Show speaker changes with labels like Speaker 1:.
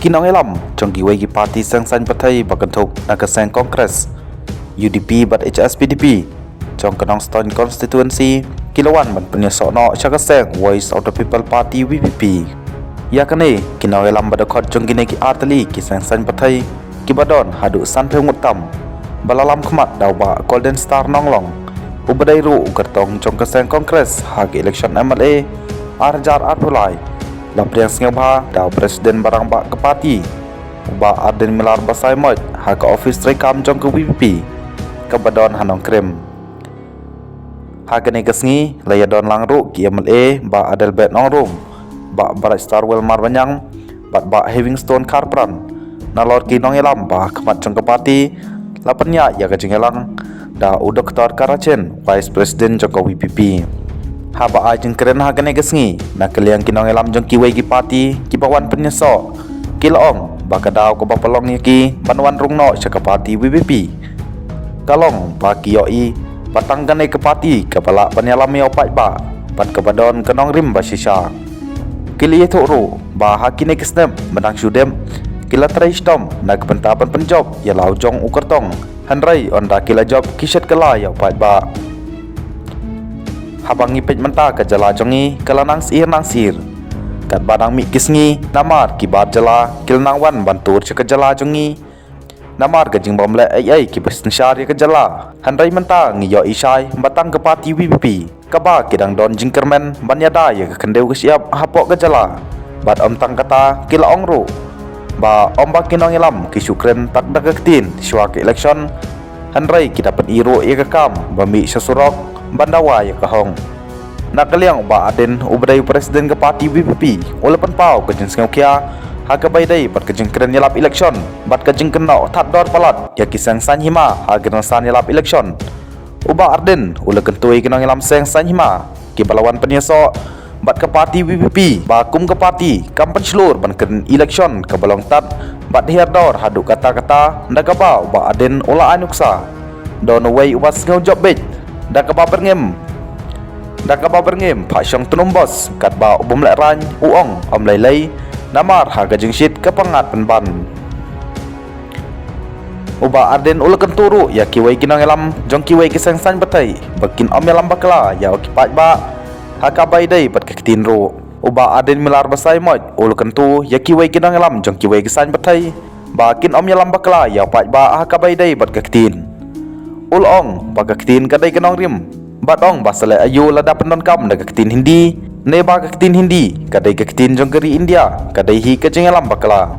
Speaker 1: kinong elam trong giway gi party sang san pathai bakanthok nakasang Congress UDP bat HSPDP trong kanong Stone constituency kilawan ban penyasono chakasang Voice of the People Party VPP yakane kinong elam badakot trong gine ki artali ki sang san pathai ki badon hadu san phengmutam balalam khmat dawba Golden Star nonglong ubadai ru ukartong trong kasang Congress hak election MLA arjar arpulai Lapriang Singapura daw Presiden barang bak ke parti Uba Arden Milar Basai Moj hak office rekam jong ke VPP Kabadon Hanong Krim Hagani kesngi layadon langru ki MLA ba Adelbert Nongrum ba Barat Starwell Marbanyang ba Havingstone Karpran nalor ki nongelam ba kemat jong ke parti lapanya ya kejengelang da Dr. Karachen Vice President Joko VPP Haba ajeng keren hagane gesngi na kaliang kinong elam jong kiway gi party kibawan penyeso kilong bakadaw ko bapalong yaki banwan rungno sa party VPP kalong ba kiyoi patanggane ke party kapala panyalami opat ba pat kabadon kenong rim basisya kili ru ba hakine kesnem menang sudem kila traistom na kepentapan penjob ya lau jong ukertong hanrai onda kila job kisat kala ya opat ba habang ngipit menta ke jala jongi kalanang sir kat badang mi kisngi namar kibar jala kilnang wan bantur ke jala jongi namar ke jing bomle ai ki besnsyar ke jala handai menta ngiyo isai batang ke parti VPP kaba kidang don jingkermen banyada ya ke kendeu ke siap hapok ke jala bat om tang kata kila ongru ba om ba kinong ilam ki sukren tak dagaktin syuak election handai kita pen iru ya ke kam bami sesurok Bandawa ya kahong nakaliang ba aden ubday presiden ke parti VPP walaupun pau ke jeng kia haga baidai pat ke jeng keren yalap election bat ke jeng kenau tat dor palat ya kisang sanhima haga san yalap election uba arden ula kentui kenong yalam seng sanhima ki balawan penyeso bat ke parti VPP ba kum ke parti kampan seluruh ban keren election ke balong tat bat hiar dor hadu kata-kata ndagaba uba aden ula anuksa don way uba sengau job bej dak kaba berngem pasyong tunumbos kat ba ubum lek ran uong om lei namar haga jengsit kepangat penban uba arden ulakan turu ya kiwai kinong elam jong kiwai kisang san batai bakin om elam bakla ya okipat ba haka baidai pat kekitin ru uba arden milar basai moj ulakan tu ya kiwai kinong elam jong kiwai kisan batai bakin om elam bakla ya okipat ba haka baidai pat kekitin ulong bagakitin kadai kenong rim batong basale ayu lada pendon kam nagakitin hindi ne bagakitin hindi kadai gakitin jong keri India kadai hi kejengelam bakla